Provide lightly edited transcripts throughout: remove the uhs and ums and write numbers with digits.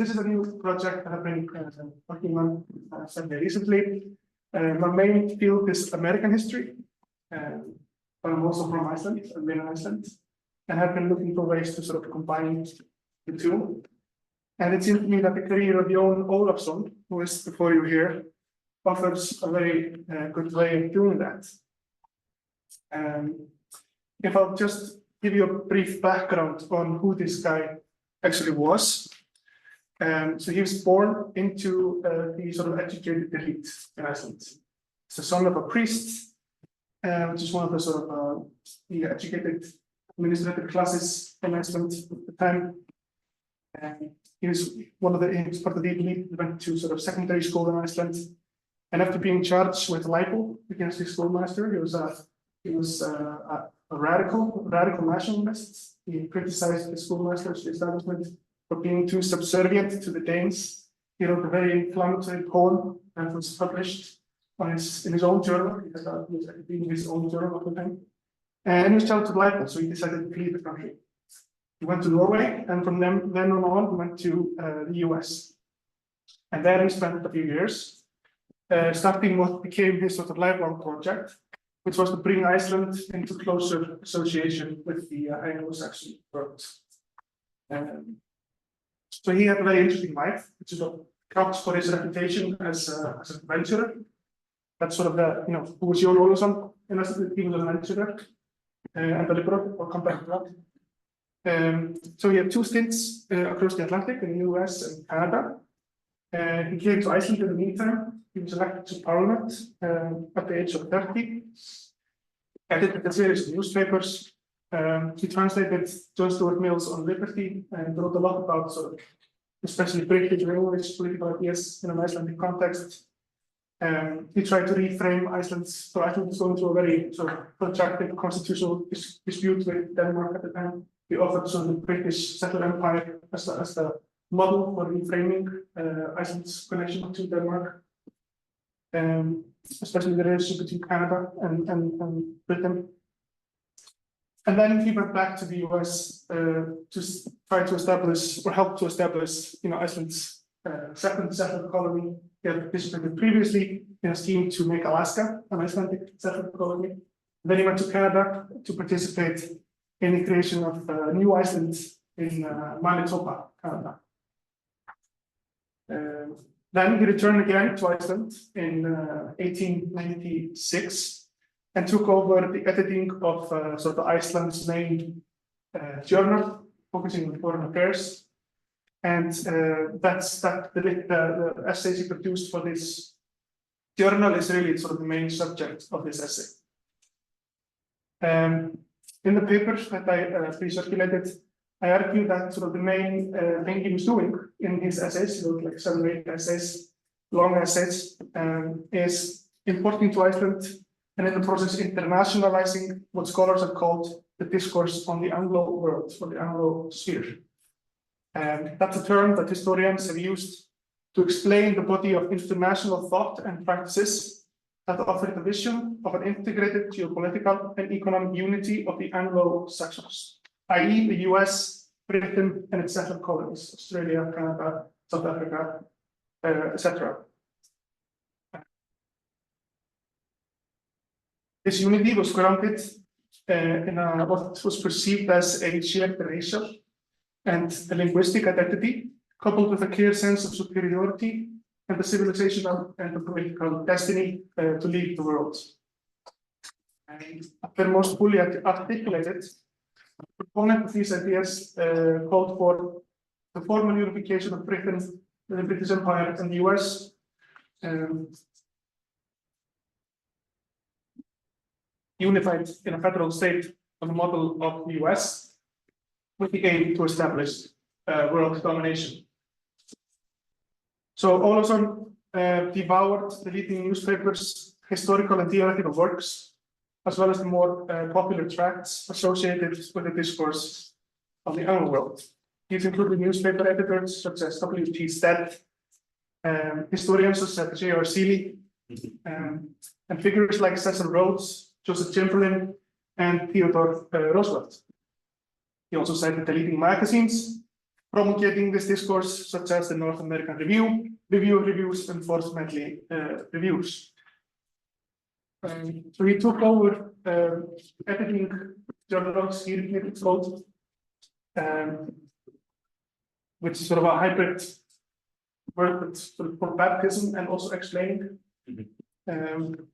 this is a new project I have been working on very recently. My main field is American history, but I'm also from Iceland. I've been in Iceland, and have been looking for ways to sort of combine the two. And it seems to me that the career of Ólafsson, who is before you here, offers a very good way of doing that. If I'll just give you a brief background on who this guy actually was. So he was born into the sort of educated elite in Iceland. He's the son of a priest, which is one of the sort of the educated administrative classes in Iceland at the time. He was part of the elite. He went to sort of secondary school in Iceland, and after being charged with libel against his schoolmaster, he was a radical nationalist. He criticized the schoolmaster's establishment for being too subservient to the Danes. He wrote a very inflammatory poem that was published in his own journal. He was reading his own journal at the time, and he was charged with libel, so he decided to leave the country. He went to Norway, and from then on, he went to the US. And there he spent a few years, starting what became his sort of lifelong project, which was to bring Iceland into closer association with the Anglo-Saxon world. So he had a very interesting life, which is what counts for his reputation as an adventurer. That's sort of who was Jón Ólafsson? In essence, he was an adventurer and a liberal. I'll come back to that. So he had two stints across the Atlantic in the US and Canada. He came to Iceland in the meantime. He was elected to Parliament at the age of 30. Edited a series of newspapers. He translated John Stuart Mill's On Liberty and wrote a lot about sort of, especially British or English political ideas in an Icelandic context. He tried to reframe Iceland's, so Iceland was going through a very sort of protracted constitutional dispute with Denmark at the time. He offered sort of the British settler empire as the model for reframing Iceland's connection to Denmark, especially the relationship between Canada and Britain. And then he went back to the US to try to establish or help to establish, Iceland's second settler colony. He had participated previously in a scheme to make Alaska an Icelandic settler colony. Then he went to Canada to participate in the creation of New Iceland in Manitoba, Canada. Then he returned again to Iceland in 1896 and took over the editing of sort of Iceland's main journal, focusing on foreign affairs. And the essays he produced for this journal is really sort of the main subject of this essay. In the papers that I pre-circulated, I argue that sort of the main thing he was doing in his essays, he wrote like 7 or 8 essays, long essays, is importing to Iceland and in the process internationalizing what scholars have called the discourse on the Anglo world, or the Anglo-sphere. That's a term that historians have used to explain the body of international thought and practices that offer the vision of an integrated geopolitical and economic unity of the Anglo-Saxons, i.e. the US, Britain, and its settler colonies, Australia, Canada, South Africa, etc. This unity was grounded in what was perceived as a shared racial and a linguistic identity, coupled with a clear sense of superiority and the civilizational and the political destiny to lead the world. And at their most fully articulated, the proponent of these ideas called for the formal unification of Britain, the British Empire, and the US. Unified in a federal state on the model of the US, with the aim to establish world domination. So Ólafsson devoured the leading newspapers, historical and theoretical works, as well as the more popular tracts associated with the discourse of the Anglo world. These included newspaper editors such as W.T. Stead, historians such as J.R. Seeley, and figures like Cecil Rhodes, Joseph Chamberlain, and Theodore Roosevelt. He also cited the leading magazines promulgating this discourse, such as the North American Reviews, and Fourth Medley Reviews. So he took over editing journals, he it's called, which is sort of a hybrid work for baptism and also explaining. The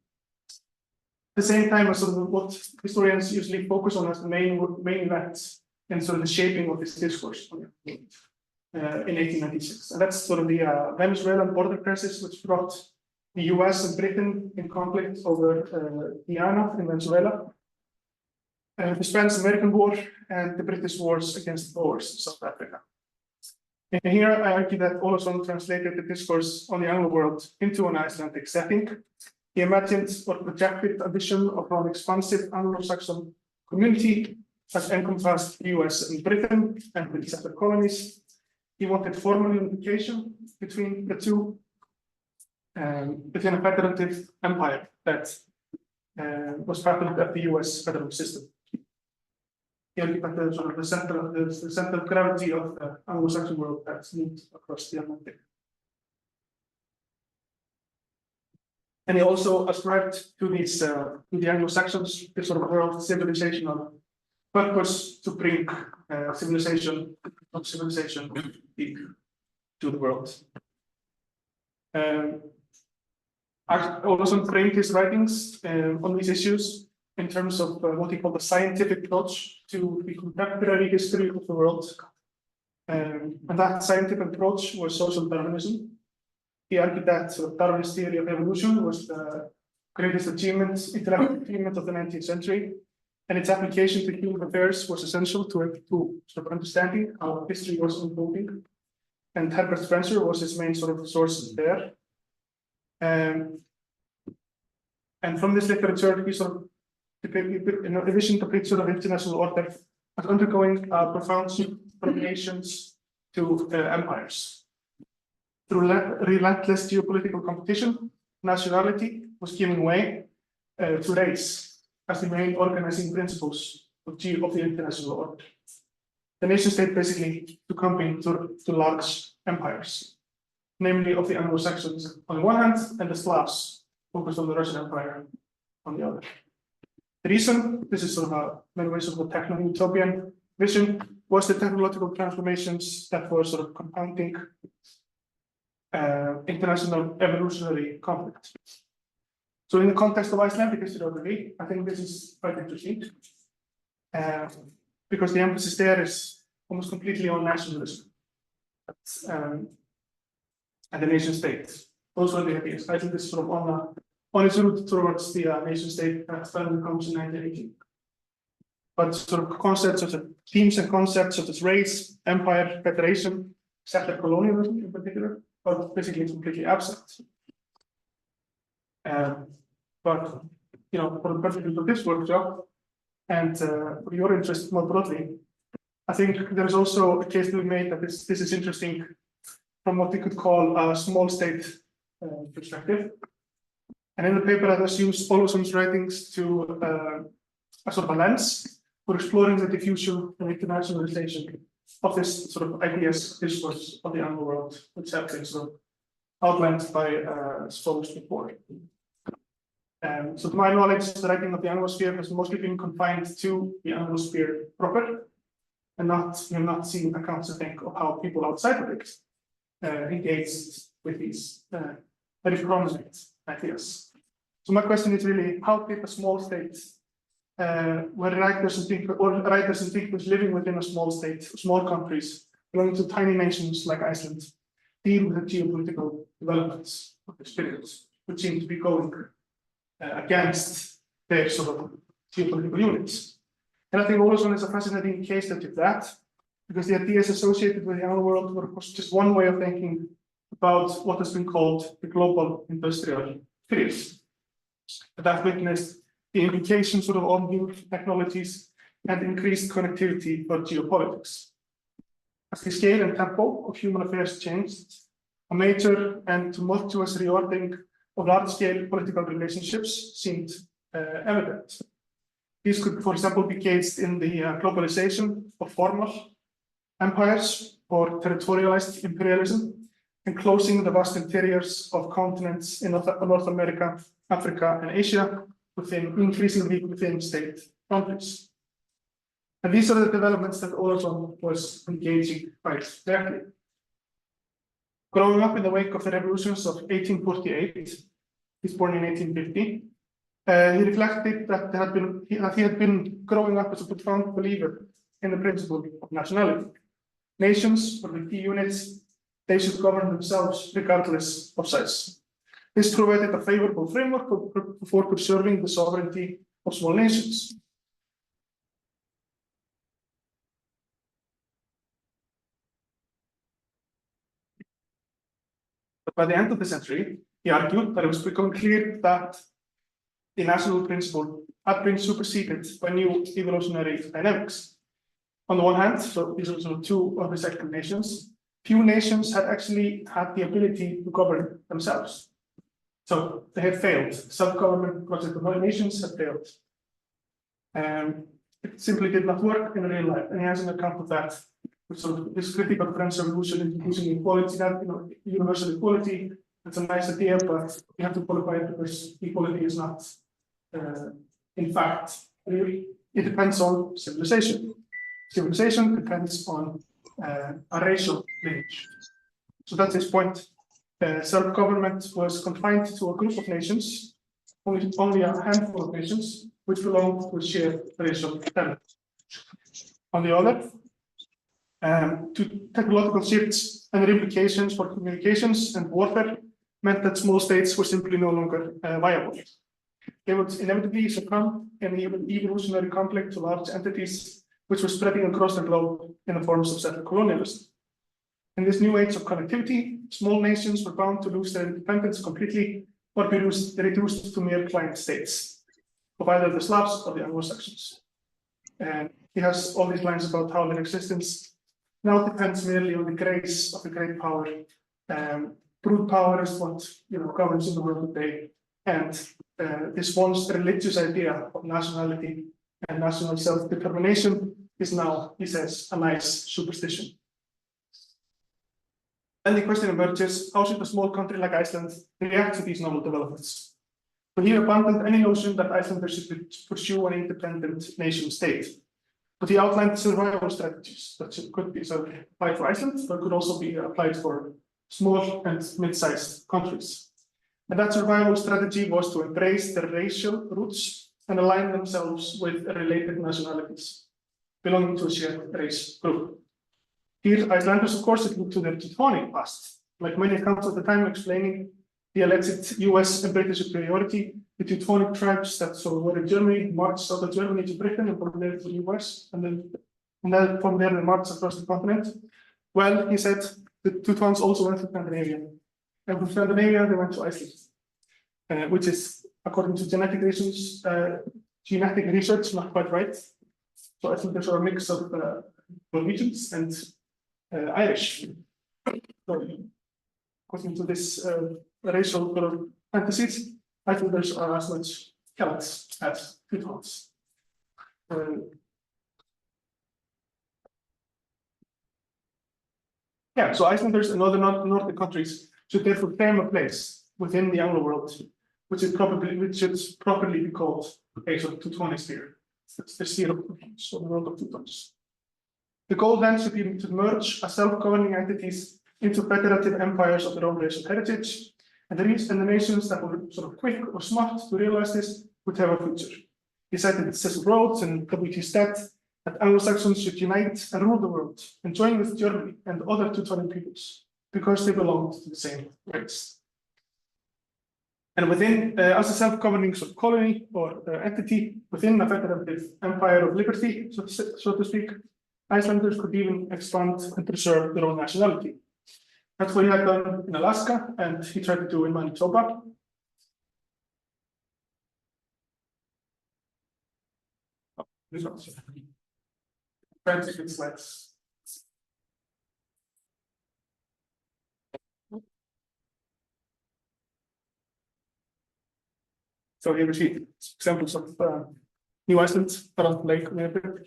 same time as sort of what historians usually focus on as the main events in sort of the shaping of this discourse in 1896. And that's sort of the Venezuelan border crisis, which brought the US and Britain in conflict over Guyana in Venezuela, the Spanish-American War, and the British wars against the Boers in South Africa. And here I argue that Ólafsson translated the discourse on the Anglo world into an Icelandic setting. He imagined or projected a vision of an expansive Anglo-Saxon community that encompassed the US and Britain and the separate colonies. He wanted formal unification between the two, within a federative empire that was part of the US federal system. He argued that the sort of the center of gravity of the Anglo-Saxon world that's moved across the Atlantic. And he also ascribed to these to the Anglo-Saxons this sort of world civilizational purpose to bring civilization deep to the world. Ólafsson framed his writings on these issues in terms of what he called the scientific approach to the contemporary history of the world. And that scientific approach was social Darwinism. He argued that Darwin's theory of evolution was the greatest intellectual achievement of the 19th century, and its application to human affairs was essential to sort of understanding how history was unfolding. And Herbert Spencer was his main sort of source there. And from this literature, he sort of envisioned the picture of international order as undergoing profound transformations to empires. Through relentless geopolitical competition, nationality was giving way to race as the main organizing principles of the international order. The nation state basically succumbing to large empires, namely of the Anglo-Saxons on the one hand, and the Slavs focused on the Russian Empire on the other. The reason, this is sort of a many ways of a techno-utopian vision, was the technological transformations that were sort of compounding international evolutionary conflict. So in the context of Icelandic historiography, I think this is quite interesting, because the emphasis there is almost completely on nationalism and the nation state. Those were the ideas. I think this is sort of on its route towards the nation state that finally comes in 1918. But sort of concepts such as themes and concepts such as race, empire, federation, settler colonialism in particular, but basically completely absent. But you know, for the purposes of this workshop and for your interest more broadly, I think there is also a case to be made that this is interesting from what we could call a small state perspective. And in the paper, I assumes Ólafsson's writings to a sort of a lens for exploring the diffusion and internationalization of this sort of ideas discourse of the Anglo world, which have been sort of outlined by scholars before. So to my knowledge, the writing of the Anglosphere has mostly been confined to the Anglosphere proper, and you're not seeing accounts, I think, of how people outside of it engaged with these very prominent ideas. So my question is really, how did a small state, where writers and thinkers living within a small state, small countries, belonging to tiny nations like Iceland, deal with the geopolitical developments of the period, which seem to be going against their sort of geopolitical units? And I think Ólafsson is a fascinating case study of that, because the ideas associated with the Anglo world were, of course, just one way of thinking about what has been called the global industrial phase. That witnessed the implications sort of on new technologies and increased connectivity for geopolitics. As the scale and tempo of human affairs changed, a major and tumultuous reordering of large-scale political relationships seemed evident. These could, for example, be gauged in the globalization of former empires or territorialized imperialism, enclosing the vast interiors of continents in North America, Africa, and Asia increasingly within state boundaries. And these are the developments that Ólafsson was engaging quite directly. Growing up in the wake of the revolutions of 1848, he's born in 1850, he reflected that he had been growing up as a profound believer in the principle of nationality. Nations were the key units. They should govern themselves regardless of size. This provided a favorable framework for preserving the sovereignty of small nations. But by the end of the century, he argued that it was becoming clear that the national principle had been superseded by new evolutionary dynamics. On the one hand, so these are sort of two of the second nations, few nations had actually had the ability to govern themselves. So they had failed. Self-government project of many nations had failed. It simply did not work in real life. And he has an account of that, with sort of this critique of the French Revolution, introducing equality, that universal equality. That's a nice idea, but you have to qualify it because equality is not, in fact, real. It depends on civilization. Civilization depends on a racial lineage. So that's his point. Self-government was confined to a group of nations, only a handful of nations, which belonged to a shared racial element. On the other, technological shifts and their implications for communications and warfare meant that small states were simply no longer viable. They would inevitably succumb in an evolutionary conflict to large entities, which were spreading across the globe in the forms of settler colonialism. In this new age of connectivity, small nations were bound to lose their independence completely or be reduced to mere client states of either the Slavs or the Anglo-Saxons. And he has all these lines about how their existence now depends merely on the grace of the great power. Brute power is what governs in the world today, and this once religious idea of nationality and national self-determination is now, he says, a nice superstition. Then the question emerges, how should a small country like Iceland react to these novel developments? So he abandoned any notion that Icelanders should pursue an independent nation state. But he outlined survival strategies that could be applied for Iceland, but could also be applied for small and mid-sized countries. And that survival strategy was to embrace their racial roots and align themselves with related nationalities belonging to a shared race group. Here, Icelanders, of course, look to their Teutonic past, like many accounts of the time explaining the alleged US and British superiority. The Teutonic tribes that were in Germany marched out of Germany to Britain and from there to the US, and then from there they marched across the continent. Well, he said the Teutons also went to Scandinavia, and from Scandinavia they went to Iceland, which is, according to genetic research, not quite right. So I think there's a mix of Norwegians and Irish. So, according to this racial fantasies, Icelanders are as much Celts as Teutons. Yeah, so Icelanders and other Nordic countries should therefore claim a place within the Anglo world, which should properly be called a sort of Teutonisphere. It's the sphere of Teutons, so the world of Teutons. The goal then should be to merge self-governing entities into federative empires of their own racial heritage, and the nations that were sort of quick or smart to realize this would have a future. He cited Cecil Rhodes and W.T. Stead that Anglo-Saxons should unite and rule the world and join with Germany and other Teutonic peoples because they belonged to the same race. And within, as a self-governing sort of colony or entity within a federative empire of liberty, so to speak, Icelanders could even expand and preserve their own nationality. That's what he had done in Alaska, and he tried to do in Manitoba. Slides. So here we see examples of New Iceland around Lake Newport.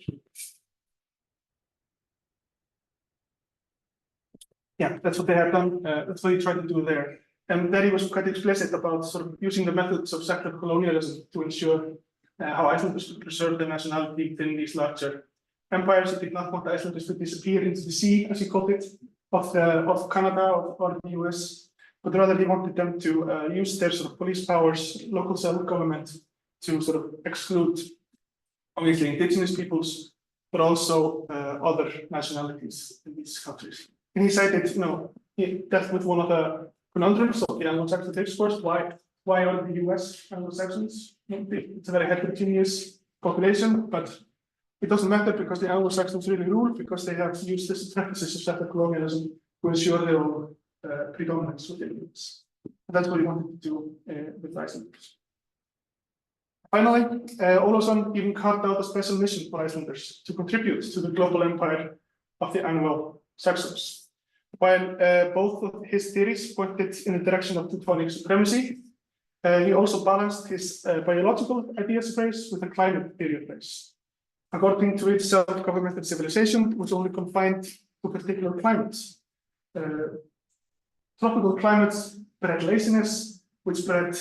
yeah, that's what they have done. That's what he tried to do there. And then he was quite explicit about sort of using the methods of settler colonialism to ensure how Icelanders could preserve their nationality within these larger empires. He did not want the Icelanders to disappear into the sea, as he called it, of Canada or the US, but rather he wanted them to use their sort of police powers, local self-government, to sort of exclude, obviously, indigenous peoples, but also other nationalities in these countries. And he cited, he dealt with one of the conundrums of the Anglo-Saxon discourse. Why are the US Anglo-Saxons? It's a very heterogeneous population, but it doesn't matter because the Anglo-Saxons really rule, because they have used this practices of settler colonialism to ensure their own predominance within the US. And that's what he wanted to do with Icelanders. Finally, Ólafsson even carved out a special mission for Icelanders to contribute to the global empire of the Anglo-Saxons. While both of his theories pointed in the direction of Teutonic supremacy, he also balanced his biological ideas phrase with a climate theory phrase. According to which self-governmented civilization was only confined to particular climates. Tropical climates bred laziness, which bred,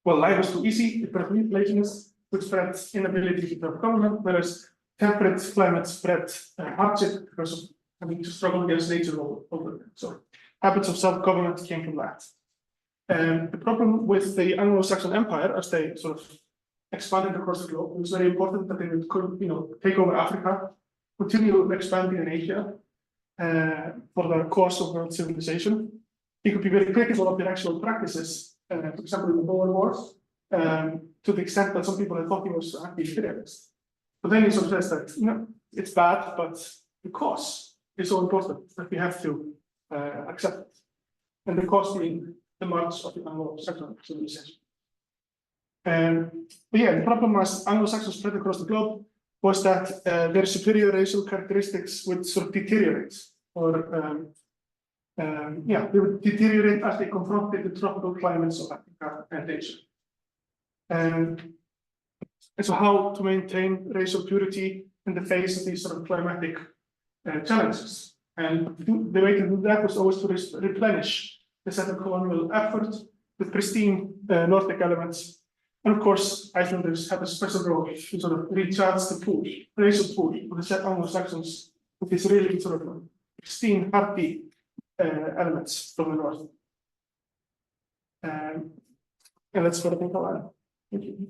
life was too easy, it bred laziness, which bred inability to have government, whereas temperate climates bred hardship because of having to struggle against nature over them. So habits of self-government came from that. The problem with the Anglo-Saxon Empire, as they sort of expanded across the globe, it was very important that they would, take over Africa, continue expanding in Asia for the cause of world civilization. He could be very critical of their actual practices, for example, in the Boer Wars, to the extent that some people had thought he was anti-imperialist. But then he sort of says that, it's bad, but the cause is so important that we have to accept it. And the cause being the march of the Anglo-Saxon civilization. But yeah, the problem as Anglo-Saxons spread across the globe was that their superior racial characteristics would sort of deteriorate, or they would deteriorate as they confronted the tropical climates of Africa and Asia. And so how to maintain racial purity in the face of these sort of climatic challenges. And the way to do that was always to replenish the settler colonial effort with pristine Nordic elements. And of course, Icelanders have a special role to sort of recharge the pool, racial pool of the Anglo-Saxons with these really sort of pristine, happy elements from the north. And that's what I think I'll add. Thank you.